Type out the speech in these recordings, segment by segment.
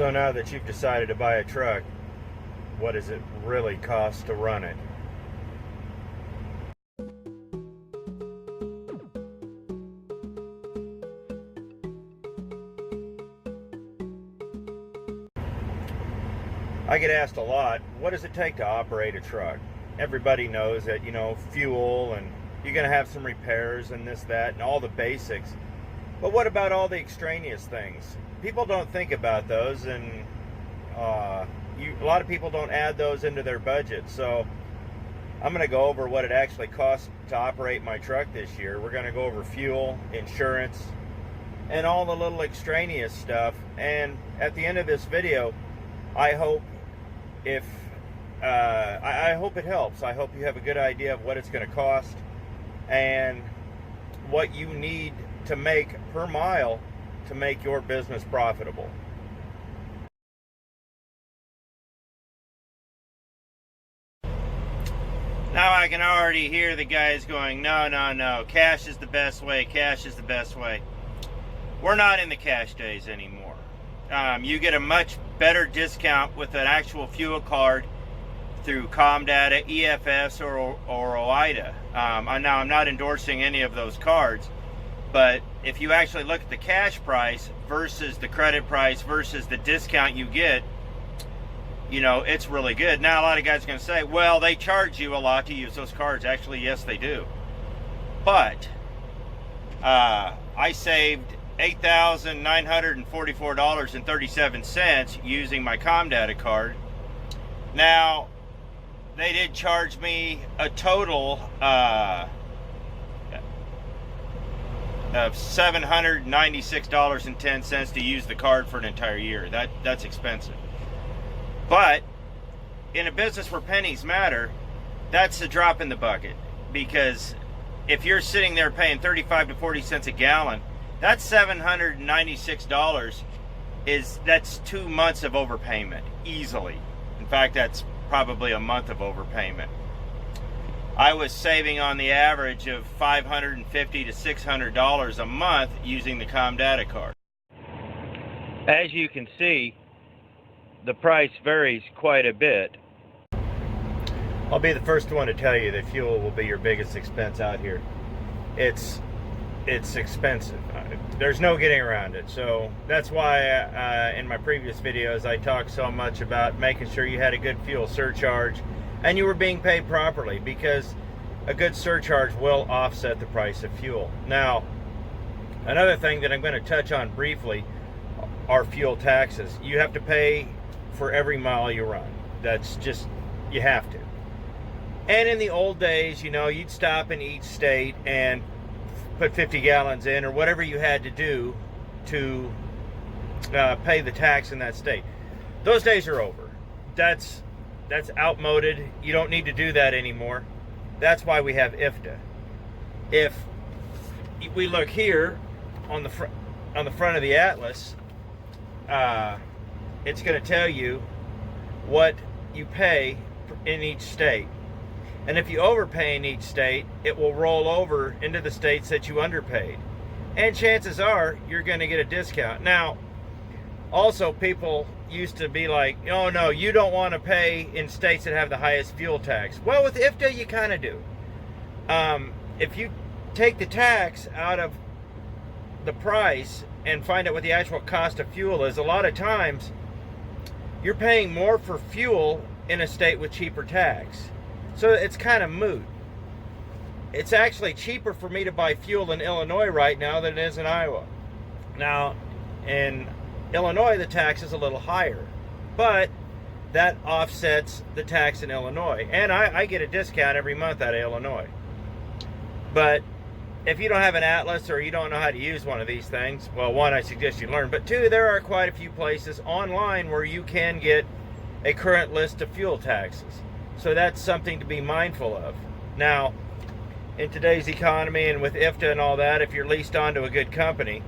So now that you've decided to buy a truck, what does it really cost to run it? I get asked a lot, what does it take to operate a truck? Everybody knows that, fuel, and you're going to have some repairs and this, that, and all the basics. But what about all the extraneous things? People don't think about those, and a lot of people don't add those into their budget. So I'm going to go over what it actually costs to operate my truck this year. We're going to go over fuel, insurance, and all the little extraneous stuff. And at the end of this video, I hope I hope it helps. I hope you have a good idea of what it's going to cost and what you need to make per mile to make your business profitable. Now I can already hear the guys going, no, cash is the best way, cash is the best way. We're not in the cash days anymore. You get a much better discount with an actual fuel card through Comdata, EFS, or OIDA. Now I'm not endorsing any of those cards, but if you actually look at the cash price versus the credit price versus the discount you get, it's really good. Now a lot of guys are going to say, well, they charge you a lot to use those cards. Actually, yes, they do. But I saved $8,944.37 using my Comdata card. Now, they did charge me a total of $796.10 to use the card for an entire year. That's expensive. But in a business where pennies matter, that's a drop in the bucket. Because if you're sitting there paying 35 to 40 cents a gallon, that's $796. That's 2 months of overpayment easily. In fact, that's probably a month of overpayment. I was saving on the average of $550 to $600 a month using the Comdata card. As you can see, the price varies quite a bit. I'll be the first one to tell you that fuel will be your biggest expense out here. It's expensive. There's no getting around it. So that's why in my previous videos I talked so much about making sure you had a good fuel surcharge and you were being paid properly, because a good surcharge will offset the price of fuel. Now, another thing that I'm going to touch on briefly are fuel taxes. You have to pay for every mile you run. That's just, you have to. And in the old days, you'd stop in each state and put 50 gallons in, or whatever you had to do to pay the tax in that state. Those days are over. That's outmoded. You don't need to do that anymore. That's why we have IFTA. If we look here on the front of the Atlas, it's going to tell you what you pay in each state. And if you overpay in each state, it will roll over into the states that you underpaid. And chances are you're going to get a discount. Now, also people used to be like, oh no, you don't want to pay in states that have the highest fuel tax. Well, with IFTA, you kind of do. If you take the tax out of the price and find out what the actual cost of fuel is, a lot of times you're paying more for fuel in a state with cheaper tax. So it's kind of moot. It's actually cheaper for me to buy fuel in Illinois right now than it is in Iowa. Now, in Illinois, the tax is a little higher, but that offsets the tax in Illinois. And I get a discount every month out of Illinois. But if you don't have an Atlas or you don't know how to use one of these things, well, one, I suggest you learn. But two, there are quite a few places online where you can get a current list of fuel taxes. So that's something to be mindful of. Now, in today's economy and with IFTA and all that, if you're leased onto a good company,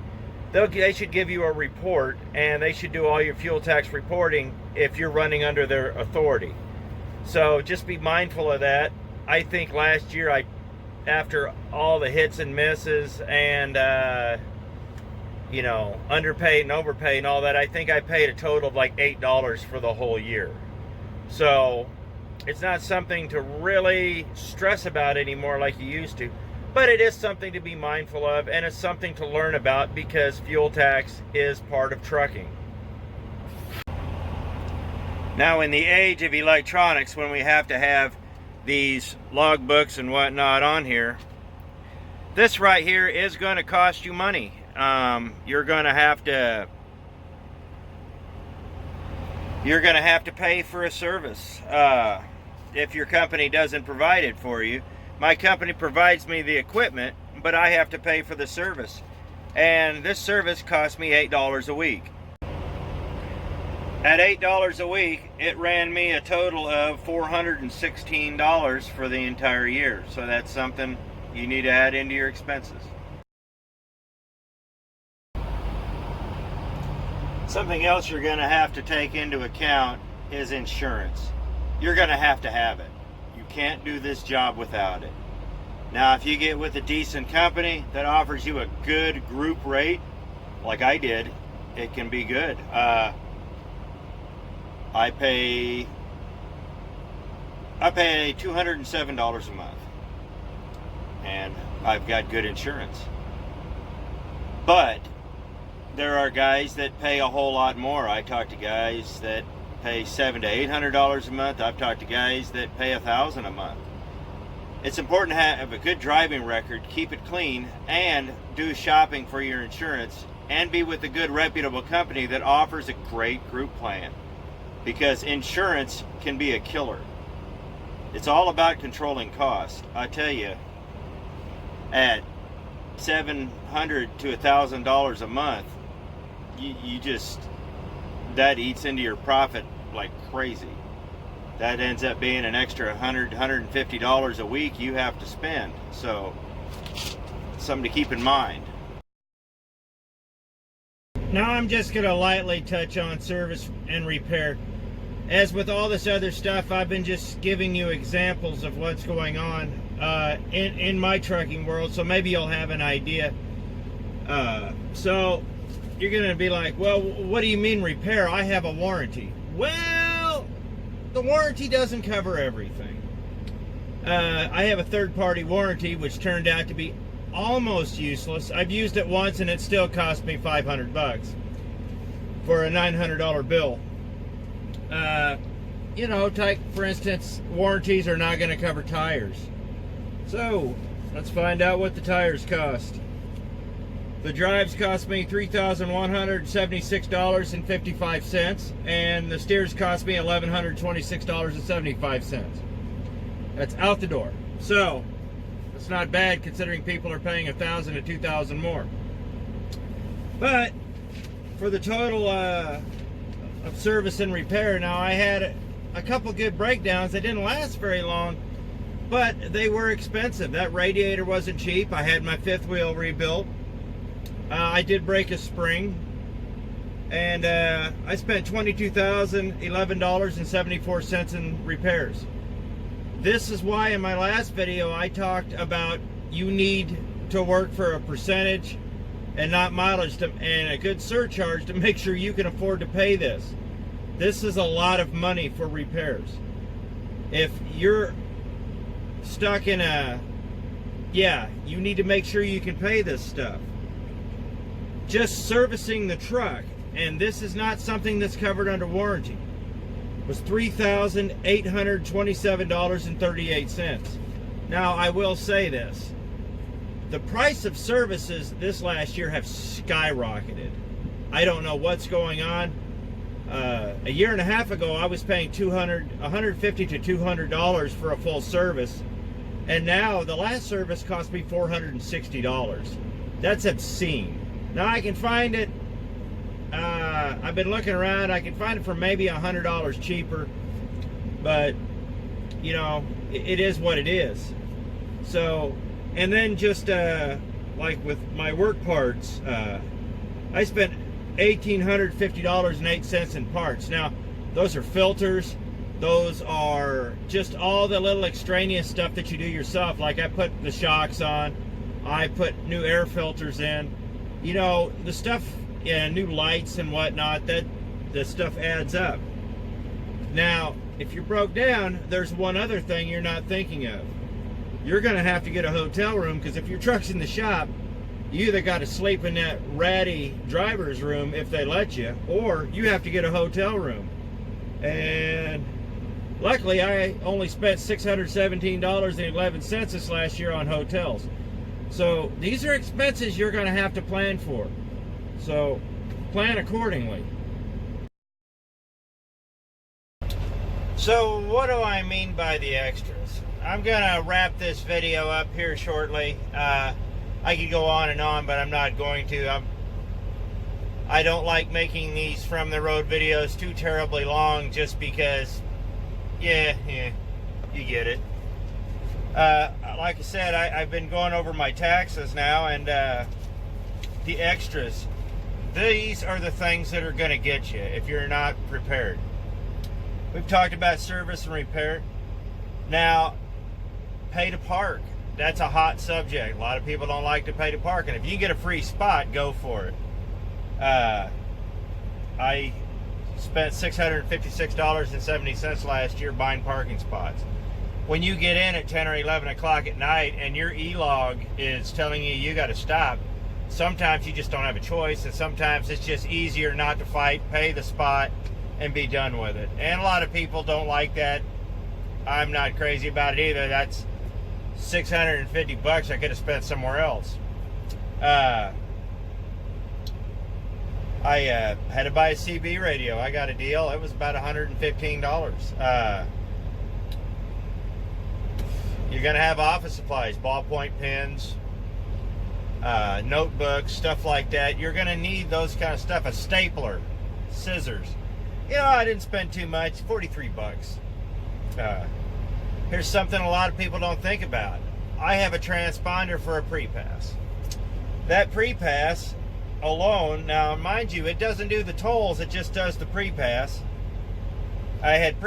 they should give you a report, and they should do all your fuel tax reporting if you're running under their authority. So just be mindful of that. I think last year, after all the hits and misses and underpaid and overpaid and all that. I think I paid a total of like $8 for the whole year. So it's not something to really stress about anymore like you used to. But it is something to be mindful of, and it's something to learn about because fuel tax is part of trucking. Now, in the age of electronics, when we have to have these logbooks and whatnot on here, this right here is going to cost you money. You're going to have to pay for a service if your company doesn't provide it for you. My company provides me the equipment, but I have to pay for the service. And this service cost me $8 a week. At $8 a week, it ran me a total of $416 for the entire year. So that's something you need to add into your expenses. Something else you're going to have to take into account is insurance. You're going to have it. You can't do this job without it. Now, if you get with a decent company that offers you a good group rate, like I did, it can be good. I pay $207 a month, and I've got good insurance. But there are guys that pay a whole lot more. I talk to guys that pay $700 to $800 a month. I've talked to guys that pay $1,000 a month. It's important to have a good driving record, keep it clean, and do shopping for your insurance, and be with a good reputable company that offers a great group plan, because insurance can be a killer. It's all about controlling costs. I tell you, at $700 to $1,000 a month, you just, that eats into your profit like crazy. That ends up being an extra $100, $150 a week you have to spend. So, something to keep in mind. Now I'm just going to lightly touch on service and repair. As with all this other stuff, I've been just giving you examples of what's going on in my trucking world, so maybe you'll have an idea. So you're going to be like, well, what do you mean repair? I have a warranty. Well, the warranty doesn't cover everything. I have a third-party warranty, which turned out to be almost useless. I've used it once, and it still cost me $500 for a $900 bill. Like, for instance, warranties are not going to cover tires. So, let's find out what the tires cost. The drives cost me $3,176.55, and the steers cost me $1,126.75. That's out the door. So, it's not bad considering people are paying $1,000 to $2,000 more. But for the total of service and repair, now I had a couple good breakdowns. They didn't last very long, but they were expensive. That radiator wasn't cheap. I had my fifth wheel rebuilt. I did break a spring, and I spent $22,011.74 in repairs. This is why in my last video I talked about you need to work for a percentage and not mileage and a good surcharge to make sure you can afford to pay this. This is a lot of money for repairs. If you're stuck in you need to make sure you can pay this stuff. Just servicing the truck, and this is not something that's covered under warranty, was $3,827.38. Now, I will say this. The price of services this last year have skyrocketed. I don't know what's going on. A year and a half ago, I was paying $150 to $200 for a full service, and now the last service cost me $460. That's obscene. Now I can find it. I've been looking around. I can find it for maybe $100 cheaper, but it is what it is. So, and then just like with my work parts, I spent $1,850.08 in parts. Now, those are filters. Those are just all the little extraneous stuff that you do yourself. Like I put the shocks on. I put new air filters in. you know, the stuff, yeah, new lights and whatnot, that the stuff adds up. Now, if you're broke down, there's one other thing you're not thinking of. You're going to have to get a hotel room, because if your truck's in the shop, you either got to sleep in that ratty driver's room if they let you, or you have to get a hotel room. And luckily, I only spent $617.11 this last year on hotels. So these are expenses you're going to have to plan for. So plan accordingly. So what do I mean by the extras? I'm going to wrap this video up here shortly. I could go on and on, but I'm not going to. I don't like making these from the road videos too terribly long, just because, yeah, you get it. Like I said, I've been going over my taxes now, and the extras. These are the things that are going to get you if you're not prepared. We've talked about service and repair. Now, pay to park. That's a hot subject. A lot of people don't like to pay to park, and if you can get a free spot, go for it. I spent $656.70 last year buying parking spots. When you get in at 10 or 11 o'clock at night and your e-log is telling you you got to stop, sometimes you just don't have a choice, and sometimes it's just easier not to fight, pay the spot, and be done with it. And a lot of people don't like that. I'm not crazy about it either. That's $650 I could have spent somewhere else. I had to buy a CB radio. I got a deal. It was about $115. You're going to have office supplies, ballpoint pens, notebooks, stuff like that. You're going to need those kind of stuff. A stapler, scissors. You know, I didn't spend too much, $43. Here's something a lot of people don't think about. I have a transponder for a pre-pass. That pre-pass alone, now mind you, it doesn't do the tolls, it just does the pre-pass. I had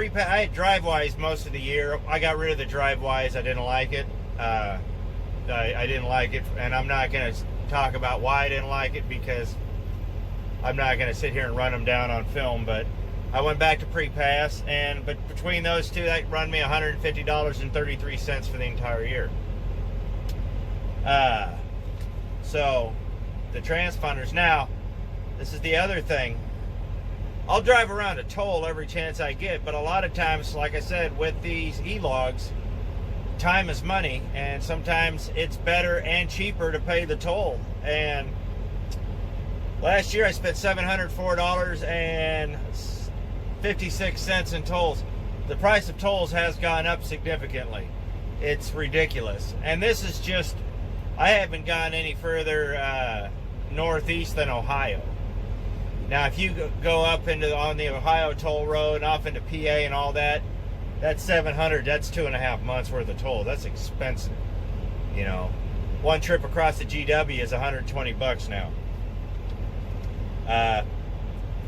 drive-wise most of the year. I got rid of the drive-wise. I didn't like it. I didn't like it, and I'm not going to talk about why I didn't like it, because I'm not going to sit here and run them down on film, but I went back to pre-pass, but between those two, that run me $150.33 for the entire year. So the transponders. Now, this is the other thing. I'll drive around a toll every chance I get, but a lot of times, like I said, with these e-logs, time is money, and sometimes it's better and cheaper to pay the toll. And last year I spent $704.56 in tolls. The price of tolls has gone up significantly. It's ridiculous. And this is just, I haven't gone any further northeast than Ohio. Now, if you go up on the Ohio toll road and off into PA and all that, that's $700. That's 2.5 months worth of toll. That's expensive. You know, one trip across the GW is $120 now.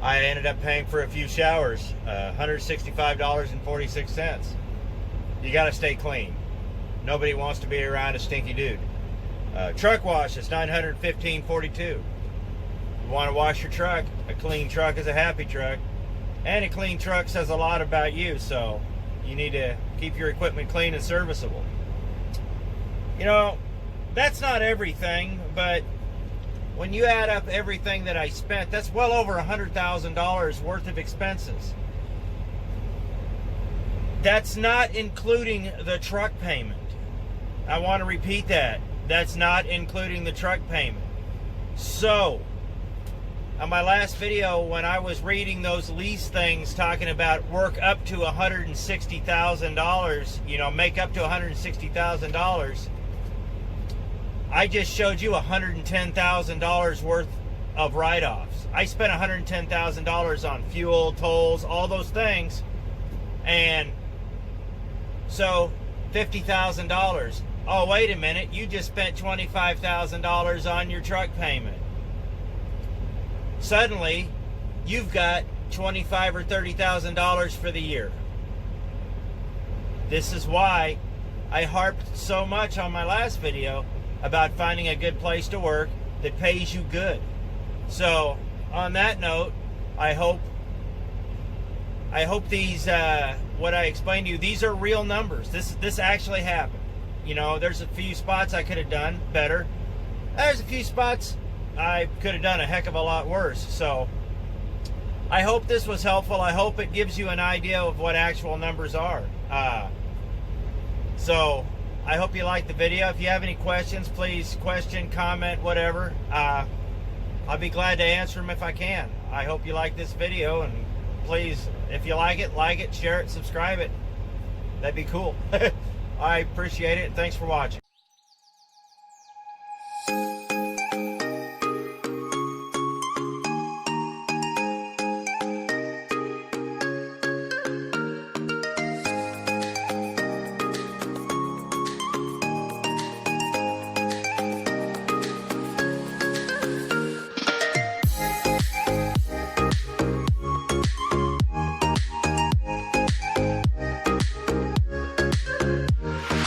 I ended up paying for a few showers, $165.46. You got to stay clean. Nobody wants to be around a stinky dude. Truck wash is $915.42. You want to wash your truck? A clean truck is a happy truck, and a clean truck says a lot about you. So you need to keep your equipment clean and serviceable. You know, that's not everything, but when you add up everything that I spent, that's well over $100,000 worth of expenses. That's not including the truck payment. I want to repeat that. That's not including the truck payment. So, on my last video, when I was reading those lease things talking about work up to $160,000, you know, make up to $160,000, I just showed you $110,000 worth of write-offs. I spent $110,000 on fuel, tolls, all those things, and so $50,000. Oh, wait a minute, you just spent $25,000 on your truck payment. Suddenly, you've got $25,000 or $30,000 for the year. This is why I harped so much on my last video about finding a good place to work that pays you good. So on that note, I hope these what I explained to you, these are real numbers. This actually happened. You know, there's a few spots I could have done better. There's a few spots I could have done a heck of a lot worse. So I hope this was helpful. I hope it gives you an idea of what actual numbers are. So I hope you liked the video. If you have any questions, please question, comment, whatever. I'll be glad to answer them if I can. I hope you like this video, and please, if you like it, share it, subscribe it. That'd be cool. I appreciate it, and thanks for watching.